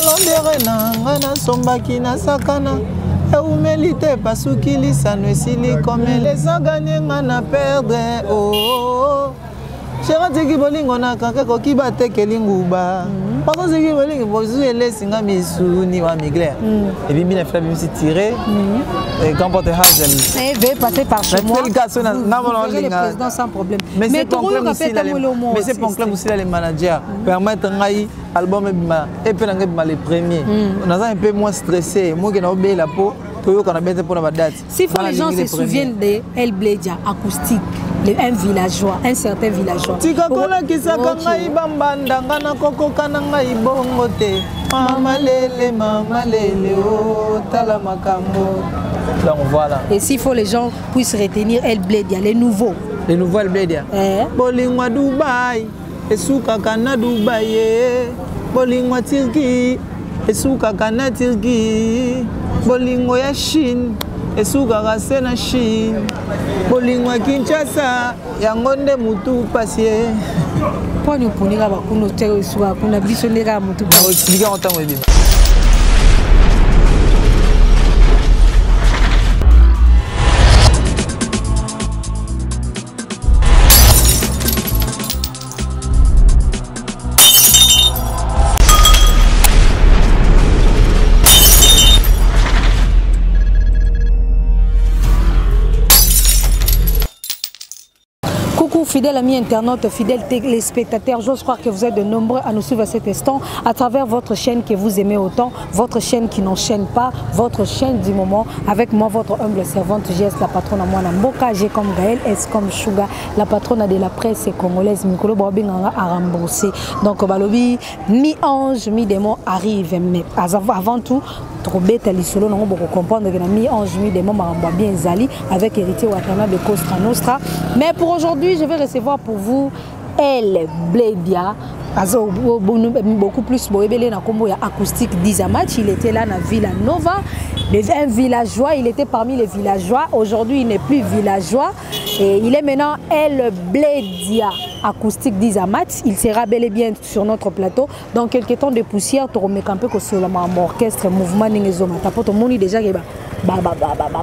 londere na ngana sombaki na sakana Eumélité pasuki lisano esili comme les a gagné ngana perdre oh Chéra tiki bolingo na kaka koki batekeli nguba Parce que bolingo bozu elesinga misuni wa migler et puis mina frère bimisi tiré et quand porte Hazel et veut passer par chez moi le président sans problème mais ton club aussi mais c'est ton club aussi les managers permettre ngai album et puis les premiers on a un peu moins stressé moi qui n'a pas la peau s'il faut les gens se souviennent de El Bledia acoustique un villageois, un certain villageois. Tikakola kisaka ngai bambanda ngana kokoka na ngai bongo te. Mama lele oh tala makambo. Donc voilà. Et s'il faut les gens puissent retenir El Bledia, les nouveaux. Les nouveaux El Bledia. Bolingwa Dubaï, esuka kana Dubaï. Bolingwa Turquie, esuka kana Turquie. Bolingwa ya Chine. Esuka rase na Chine Bolingwa Kinshasa yangonde mutu pasie Poni upunira bakuno tero esuka kuna biso ndeka mutu ba expliquer en temps webima Fidèles amis internautes, fidèles téléspectateurs, j'ose croire que vous êtes de nombreux à nous suivre à cet instant à travers votre chaîne que vous aimez autant, votre chaîne qui n'enchaîne pas, votre chaîne du moment. Avec moi, votre humble servante JS, la patronne à moi Namboka, G comme Gaël, S comme Sugar, la patronne de la presse congolaise, Mikolo Bobinganga à rembourser. Donc, Balobi, mi-ange, mi-démon arrive. Mais avant tout, trop bête à l'isolo, nous devons comprendre que mi-ange, mi-démon maramba bien Zali avec héritier Watana de Costa Nostra. Mais pour aujourd'hui, je vais recevoir pour vous El Bledia. Beaucoup plus acoustique d'Izamatch. Il était là dans Villanova. Un villageois, il était parmi les villageois. Aujourd'hui, il n'est plus villageois. Et il est maintenant El Bledia acoustique d'Izamatch. Il sera bel et bien sur notre plateau. Dans quelques temps de poussière, tu remets un peu que sur l'orchestre, mouvement Ningezoma. Tu as déjà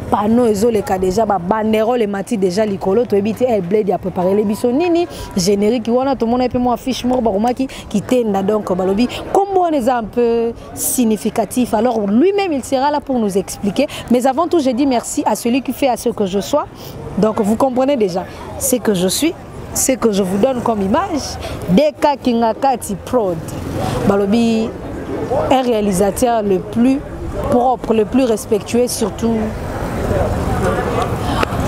panneau ezoleka déjà bandérole et mati déjà likolo to ebité El Bledia préparer les bisonini générique wana to mona pe mo affiche mort baromaki qui tenda donc balobi comme on est un peu significatif alors lui-même il sera là pour nous expliquer mais avant tout je dis merci à celui qui fait à ce que je sois donc vous comprenez déjà c'est que je suis c'est que je vous donne comme image Deka Kingakati Prod balobi un réalisateur le plus propre, le plus respectueux surtout.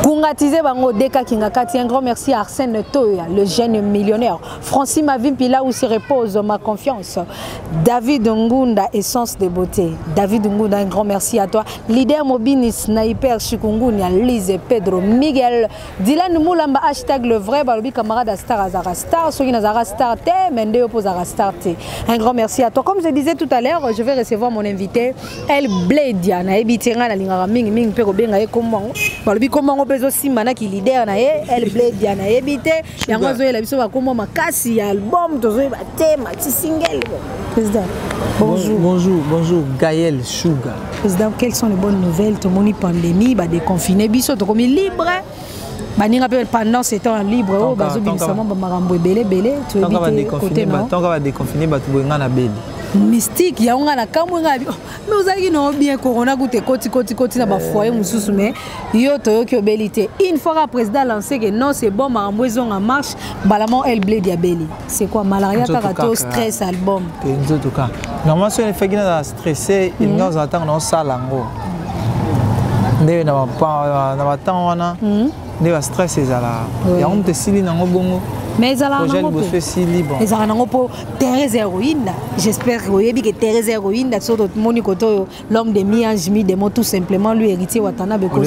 Kungatisé bango Deka Kingakati, un grand merci à Arsène Toya, le jeune millionnaire. Francis Mavimpi, là où se repose ma confiance. David Ngunda, essence de beauté. David Ngunda, un grand merci à toi. Leader Mobini, Sniper, Chikungunya, Lise, Pedro, Miguel. Dylan Moulamba, hashtag le vrai, balobi camarade Astar Azara Star. Soki Nazara Star T, Mende oppose Azara Star T. Un grand merci à toi. Comme je disais tout à l'heure, je vais recevoir mon invité, El Bledia. Na ebitenga na lingara mingi mingi pe ko benga e comment. Balobi comment aussi manaki leader na El Bledia na ebité yango zo la biso ba komo makasi album to zo ba thème ti single président bonjour Gaël Sugar président quelles sont les bonnes nouvelles to moni pandémie ba déconfiné biso to komi libre baninga pe pendant ce temps libre oh bazo bimisama ba marambo belé to ebité côté non tant va déconfiné ba to boinga na beli mystique ya onga na kamwe ngabi mais ozaki no bien corona goûté koti na ba foyer mususu mais yo toyoki obelité une fois le président lancé que non c'est bon marambo ezong en marche balamon El Bledia beli c'est quoi malaria karato stress album en tout cas normalement si on fait que na stressé il nous attend dans salango ndé na ba temps wana ndé ba stress ezala ya on te sili nango bongo mais ils ont Thérèse héroïne. J'espère que Thérèse héroïne, l'homme de mi-ange, mi-démon, tout simplement, lui héritier Watana Beko.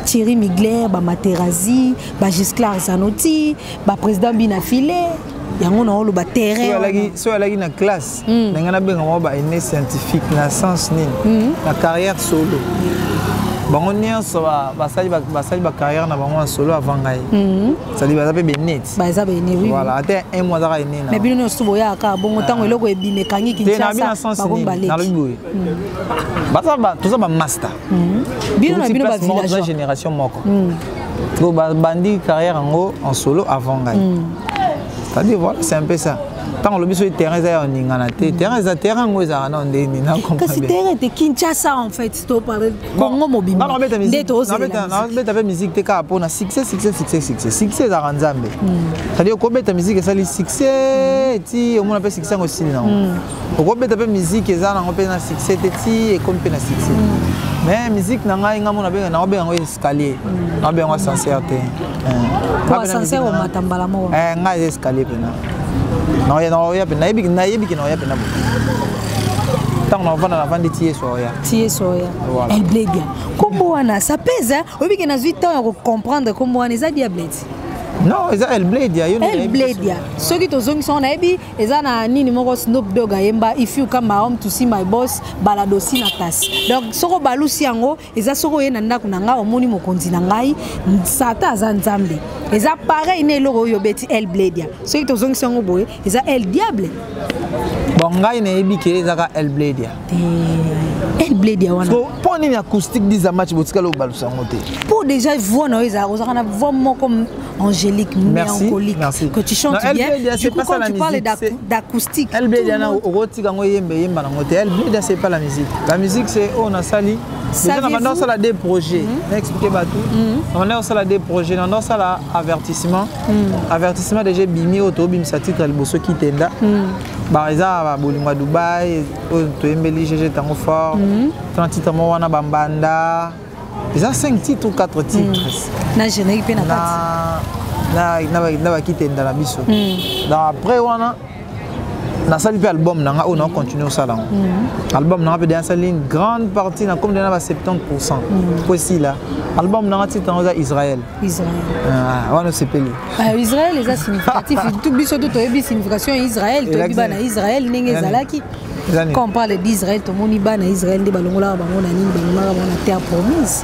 Thierry Migler, Materazzi, Gisclar Zanotti, président Binafilé, yango na oloba terrain so alaki na classe ndenge na benga mo ba ene scientifique na sens nini na carrière solo bango nyonso basali ba carrière na bango en solo avant ngai sali baza pe benet baza bene oui voilà ate un mois za ene na mais bino nyonso boya ka bongo tango eloko ebime kangi Kinshasa bagombaleki na lobi baza ba toza ba master bino na bino ba village la génération moko to bandi carrière en solo avant ngai c'est-à-dire voilà c'est un peu ça tant le biso terrain za oningana te terrain ngo za na ndeni na comprendre kasi terrain te Kinshasa en fait to parler Congo mobimba ndeto na beta pe musique te ka pona succès za ranzambe c'est-à-dire ko beta musique ça li succès ti o mona pe succès ngo sini na ko beta pe musique za na ngo pe na succès te ti e comme pe na succès mais musique na ngai nga mona be na obe ngo escalier na be ngo ascenseur te ascenseur o matambala mo ngai escalier pe na non ya pena yebi na pena tant on va na vendre tie soya elle bled bien comment wana ça pèse hein obi que na 8 ans ya comprendre comment wana za diabète non eza elle bled ya soki tozongi so na yebi eza na nini moko Snoop Dogg ayemba if you come home to see my boss baladosi na tasi donc soko balusi yango eza soko ye na ndako na nga omoni mokonzi na ngai sata aza nzambe eza pareil ne eloko oyo beti elle bled ya soki tozongi sango boye eza elle diable bon ngai na yebi ke eza ka elle bled ya elle bled ya wana pour nini acoustique disa match botika lo balusa ngote pour déjà voix na eza na voix moko angélique mélancolique que tu chantes bien du coup quand tu parles d'acoustique elle bled ya na okotika ngo yemba na ngote elle bled ya c'est pas la musique c'est on a sali déjà on a ça des projets expliquer ba tout on a ça des projets on a ça avertissement déjà bimi autobim sa titre le bosso qui tenda par exemple bolingwa Dubaï to embeli GG tango fort 30 titres mo wana bambanda ils ont 5 titres ou 4 titres na générique pe na na qui tenda la biso donc après wana na sali pe album na nga on a continué ça là album na peut dans une grande partie na comme dans 70% aussi là album na titre en Israël on se pele Israël les significatif tout biso tout to signification Israël to biba na Israël ninge zalaki quand on parle d'Israël tout moni ba na Israël de balongola bango na nini balongola na terre promise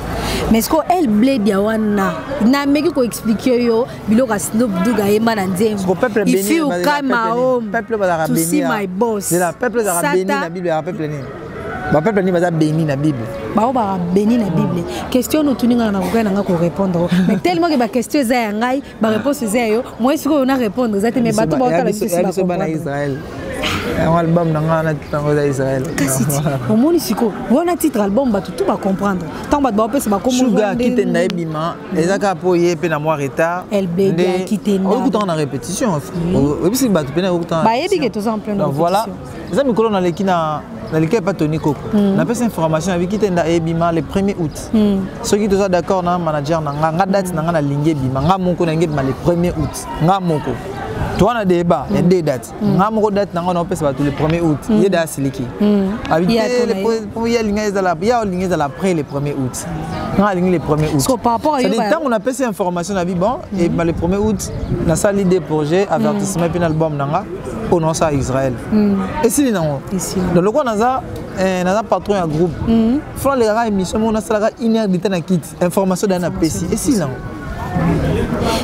mais ce que elle bled ya wana na meki ko expliquer yo biloko Snoop Dogg ayema na nzembo if you come home to see my boss c'est la peuple za béni na Bible ya peuple nini ba peuple ni baza béni na Bible ba béni na Bible question no tuninga na ko na ko répondre mais tellement que ba question za ya ngai ba réponse za yo moi siko on a répondre za te mais bato ba otala biso ba na Israël un album na tango za Israël au moni siko wana titre album ba tout ba comprendre tant ba pesa ba comme Sugar kitenda ebima ezaka po ye pe na moi retard elle bébé kitenda on écoute en répétition et puis si ba pena écoute ba yebi que tous en plein donc voilà ça me colonne dans l'équipe na l'équipe pas Tony Coco na pesa information avec kitenda ebima le 1er août ceux qui sont d'accord na manager na nga date na nga na linge bima nga moko na ngeba le 1er août nga moko toi on a débat il y a des dates nga moko date na nga na pesa le 1er août il y a siliki habiter le premier ligne de la ya ligne de la après le 1er août nga ligne le 1er août so par rapport à ça dit tant on a pesa information na bi bon et le 1er août na sali des projets avertissement puis album na nga on a ça Israël et si non donc le quoi naza patron un groupe faut les gars émission on a ça la une heure de temps na kit information dans na pesi et si non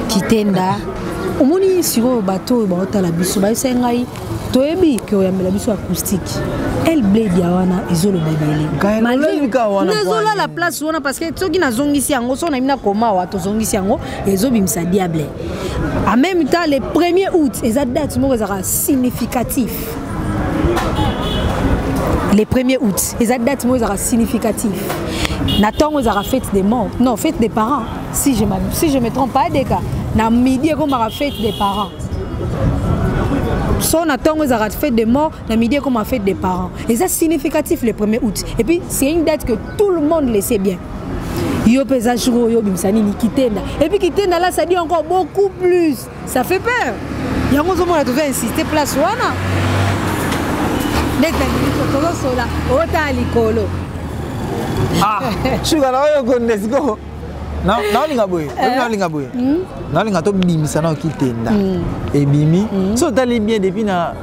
kitenda omoni siko bato ba otala biso ba esengai toyebi ke oyambela biso acoustique elle bled ya wana ezolo babele malgré nazola la place wana parce que soki nazongisi yango so na mina koma wa tozongisi yango ezobimisa diable en même temps le 1er août eza date moko ezaka significatif le 1er août eza date moko ezaka significatif na tongo ezaka fête des morts non fête des parents si je me trompe pas des cas na midi comme la fête des parents son attend aux arrêts fête des morts na midi comme la fête des parents et ça significatif le 1er août et puis c'est une date que tout le monde le sait bien yo pesa jour yo bimsani ni kitenda et puis kitenda là ça dit encore beaucoup plus ça fait peur yango zo mona devait insister place wana dès que tu as sola ota likolo ah sugar na yo kondesko naolinga boye naolinga boye naolinga to bimisa na okitenda ebimi so tali bien depuis na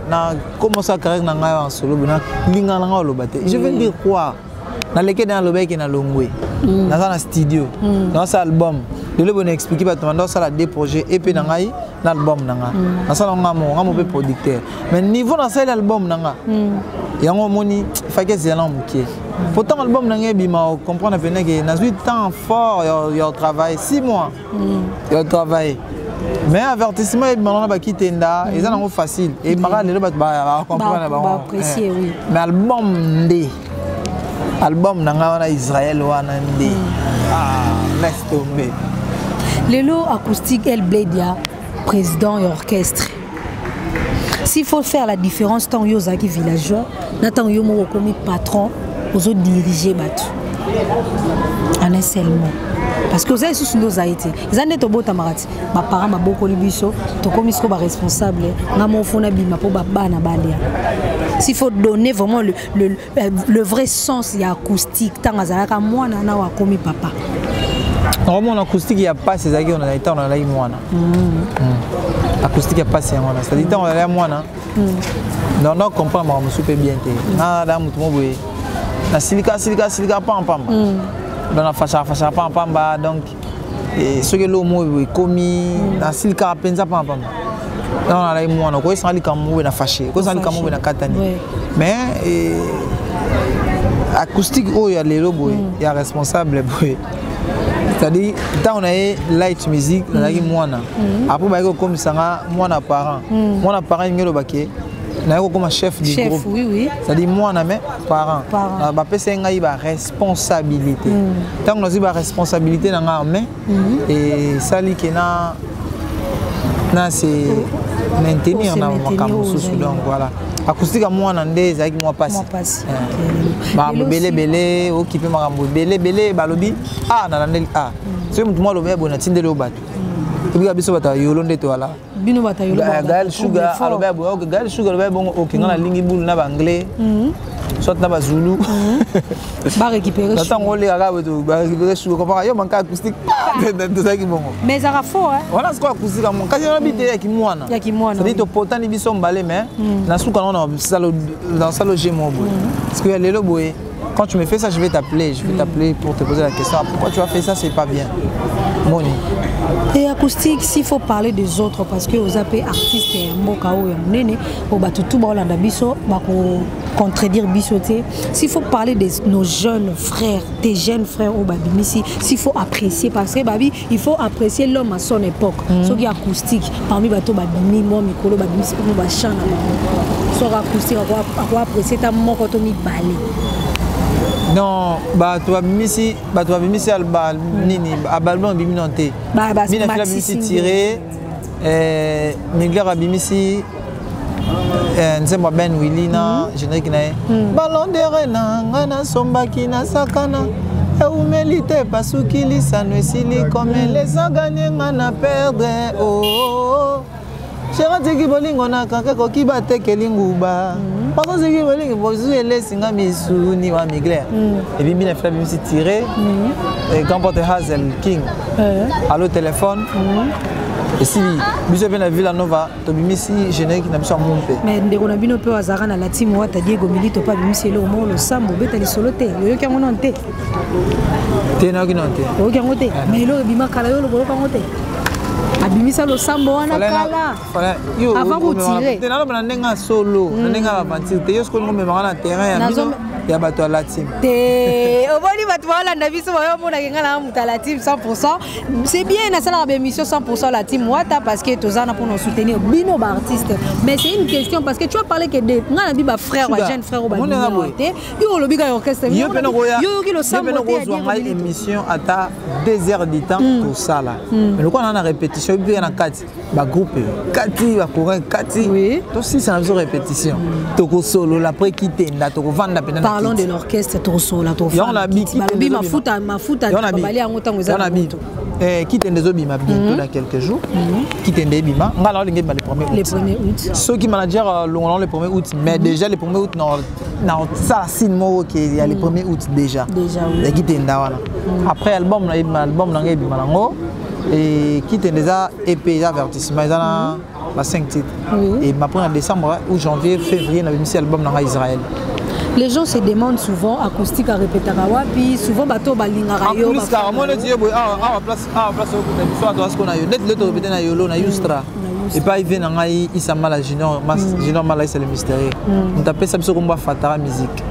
commencer à carrière na ngai en solo na linga na ngai oloba te je veux dire quoi na leke dans lobeki na longwe na na studio dans sa album le bon expliquer ba to ça la deux projets EP na ngai na album na nga na ça ngamo pe producteur mais niveau na ça l'album na nga yango moni fake zela mukie pourtant l'album na nga bima comprendre peine que na 8 temps fort yo travail 6 mois yo travail mais avertissement et maintenant ba kitenda et ça nango facile et mara le ba comprendre ba apprécier oui mais album na nga wana Israël wana ndé laisse tomber Lelo acoustique El Bledia président et orchestre. S'il faut faire la différence tant yo zaki villageois, n'attend yo mo comme patron aux autres diriger batu. En un seul mot. Parce que vous avez sous nos haïti. Ils ont été beaux tamarati. Ma parent m'a beaucoup libiso. To comme ils responsable. Na mon fona bima po baba na balia. S'il faut donner vraiment le vrai sens y acoustique tant azalaka moi na wa komi papa. Normalement, l'acoustique, il n'y a pas ces aguets, on a été, on a eu moins. L'acoustique, il n'y a pas ces aguets, c'est-à-dire on a eu moins. Non, non, comprends, je suis bien. Ah, là, je suis silica, pam, pam. Dans la facha, pam, pam, donc, ce que l'homme est commis, la silica, pensa, pam, pam. Non, on a eu moins, on a eu moins, on a fâché, on a eu moins, on a katani. Mais, l'acoustique, il y a les lobos, il y a responsable, c'est-à-dire, quand on a light music, on a eu moins. Après, comme ça, moi, parent. Moi, parent, il y a le baquet. On a comme chef du groupe. Oui. C'est-à-dire, moi, on a mes parents. C'est une responsabilité. Tant qu'on a une responsabilité dans la main, et ça, c'est maintenir dans le donc voilà. Acoustique à moi, c'est avec moi passe. Belé, occupé ma belé, balobi. Ah, ah. C'est moi le verbe, on a tindé le bateau. Tu vois, biso bata yolonde to ala. Bino bata yolonde. Gal sugar, alors verbe, gal sugar le verbe, ok, on a lingi boule na anglais. Soit na bazulu. Ba récupérer. Attends, on les arabe to, ba récupérer sugar comme yo manque acoustique. C'est ça qui bon. Mais ça va fort hein. Voilà ce qu'on acoustique à moi. Quand on habite avec moi na. Ya ki moi na. C'est dit to potan ni biso mbalé mais na souka on dans ça loger mon boy. Parce que les loboé quand tu me fais ça, je vais t'appeler pour te poser la question. Pourquoi tu as fait ça, c'est pas bien. Moni. Et acoustique, s'il faut parler des autres, parce que vous avez artistes et mbokao et mnene, au batutu baolanda biso, bako contredire bisoté. S'il faut parler de nos jeunes frères, des jeunes frères au babimisi, s'il faut apprécier, parce que babi, il faut apprécier l'homme à son époque. Ce qui est acoustique, parmi bato babimi, moi mikolo babimisi, on va chanter. Soit acoustique, on va apprécier ta mort quand on y balai. Non, tu vas bimisi alba nini abalban biminante. Mina fila bimisi tiré Migler bimisi nzemba Ben Willy na générique na ballon de rena ngana sombaki na sakana eumélité pasukili sanesili comme les a gagné ngana perdre oh Chérie qui bolingo na kaka koki batekeli nguba. Parce que bolingo bozu elesinga misuni wa Migler. Et puis mina fla bimisi tiré. Et quand porte Hazel King. Allo téléphone. Et si biso bien la Villa Nova, to bimisi générique na biso monte. Mais ndeko na bino pe azara na la team wa ta Diego Milito pa bimisi le mo le sambo beta li solote. Yo ki ngono nte. Te na ki nte. Yo ki ngote. Mais lo bima kala yo lo ko ngote. Abimisa lo sambo wana kala avant de tirer te nalo nandenga solo nandenga aventure te yo sko ngombe mangana terrain ya bino ya bato la team te oboni bato wala na biso bayo mona kenga na muta la team 100%. C'est bien na sala émission 100% la team wata parce que tozana pour nous soutenir bino ba artiste. Mais c'est une question parce que tu as parlé que de ngana bi ba frère wa jeune frère ou ba te yo lobi ka orchestre yo ki lo sambo te émission ata 2 heures du temps pour ça là mais le quoi on a répétition puis na kati ba groupe kati ba courant kati oui to si ça na répétition to ko solo la après kitenda to ko vanda pena. Parlons de l'orchestre to solo to fa on a biki balobi mafuta babali yango tango za kitende zo bima bientôt dans quelques jours kitende bima ngala lingi ba le 1er août ceux qui manager le 1er août mais déjà le 1er août na ça signe mo que y a le 1er août déjà et kitenda wana après album na ngai bima nango et kitende za EP avertissement za na 5 titres et ma première décembre ou janvier février na mis album na Israël. Les gens se demandent souvent acoustique à répéter puis souvent bateau balingara yo plus car moi dit à place soit doit ce qu'on a eu net le répéter na yolo na Yustra et pas il vient na ngai Isama la junior Malaï c'est le mystérieux on tape ça sur combat Fatara musique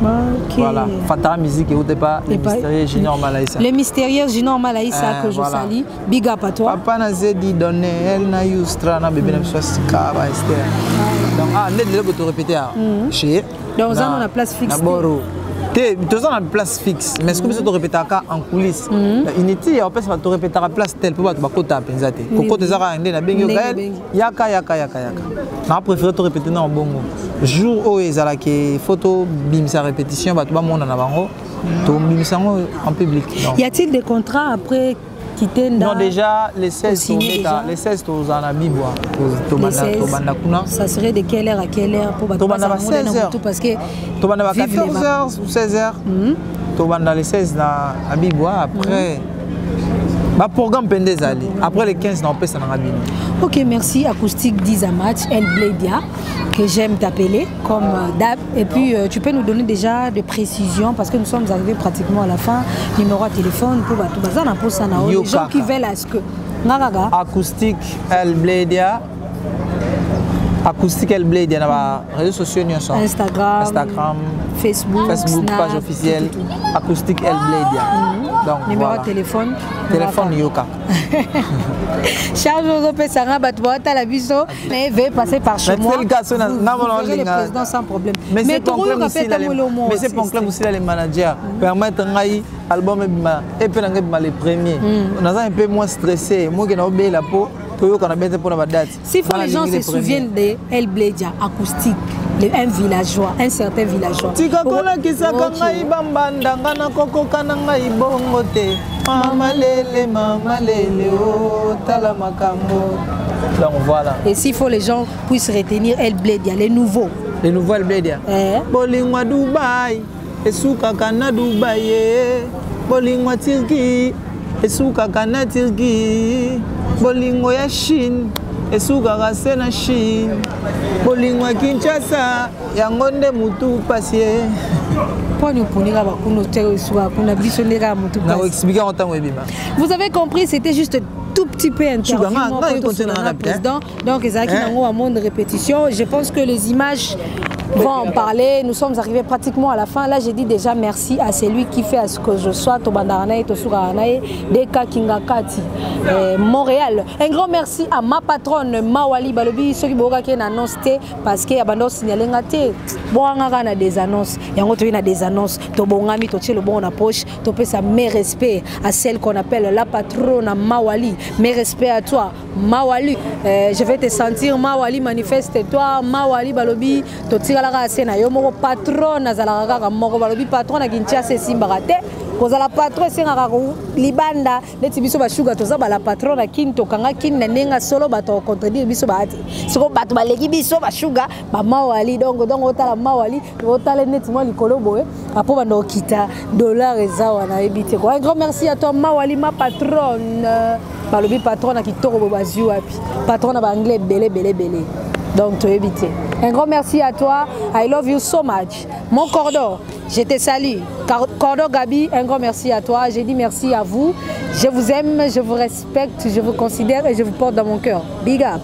voilà Fatara musique et au départ le mystérieux junior Malaï les mystérieux junior Malaï ça que je salue big up à toi papa na zedi donner elle na Yustra na bébé na soit ska ba Esther donc net le to répéter chez donc on a la place fixe. D'abord, tu as une place fixe, mais est-ce que tu répéter en coulisses? Initi, on peut se répéter à place telle pour que tu penzate. Koko te zara ende na bengi gael, yaka. Na préféré te répéter dans bongo. Jour où ils ala que photo bim sa répétition, ba tu ba monde na bango, to bim sango en public. Y a-t-il des contrats après? Non, déjà, les 16 aux Anabibwa. Ça serait de quelle heure à quelle heure pour battre 16h. Parce que. 14h ou 16h. Les 16 à Bibwa. Après. Le programme Pendezali. Après les 15, on peut s'en aller. Ok, merci. Acoustique 10 à match, El Bledia, que j'aime t'appeler comme DAB. Et puis, tu peux nous donner déjà des précisions parce que nous sommes arrivés pratiquement à la fin. Numéro de téléphone pour les gens qui veulent à ce que. Acoustique El Bledia. Acoustique El Bledia dans les réseaux sociaux. Instagram, Facebook, Snap, page officielle. Acoustique El Bledia. Donc, numéro de téléphone. Téléphone Yoka. Charles Européen Sarah Batouata la biso mais veuillez passer par chez moi. Le président sans problème. Mais c'est problème aussi les managers permettre album et puis les premiers. On a un peu moins stressé. Moi qui n'ai pas la peau. S'il faut les gens se souviennent de El Bledia acoustique, un villageois, un certain villageois. Donc voilà. Et s'il faut les gens puissent retenir El Bledia, les nouveaux. Les nouveaux El Bledia. Bolingwa Dubaï, Esuka Kana Dubaï, Bolingwa Turquie, Esuka Kana Turquie. Bolingo ya Chine, esuka kase na Chine. Bolingo ya Kinshasa, yangonde mutu pasie. Vous avez compris, c'était juste tout petit peu interview président. Donc, ils ont un monde de répétition. Je pense que les images vont en parler. Nous sommes arrivés pratiquement à la fin. Là, j'ai dit déjà merci à celui qui fait à ce que je sois. Tobandaranae, Tosuranae, Deka Kingakati, Montréal. Un grand merci à ma patronne Mawali Balobi, ceux qui m'ont annoncé parce qu'il y a signalé bon, on a des annonces. Il y a des annonces. Tobongami, Toché le bon en poche. Topé ça, mes respects à celle qu'on appelle la patronne Mawali. Mes respects à toi, Mawali. Je vais te sentir, Mawali, manifeste-toi, Mawali Balobi, Totira la Sena, Yomo patron, Nazalaga, Moro Balobi, patron, à Kinshasa, Simbarate. Pour la patronne, c'est un Libanda, les Tibiso Bashuga, Tozaba, la patronne à Kinto, Kangakin, Nenga solo, bato, contredire Bisobati. Ce qu'on bat Balegi Biso Bashuga, Mawali, donc, Otala Mawali, Otala nettement le Colobo, après on kita, dollar et zawana, éviter. Un grand merci à toi, Mawali, ma patronne. Balobi patronne qui toro Bobaziou, patronne anglais, belé. Donc, tu évites. Un grand merci à toi. I love you so much. Mon cordon, je te salue. Cordon Gabi, un grand merci à toi. J'ai dit merci à vous. Je vous aime, je vous respecte, je vous considère et je vous porte dans mon cœur. Big up.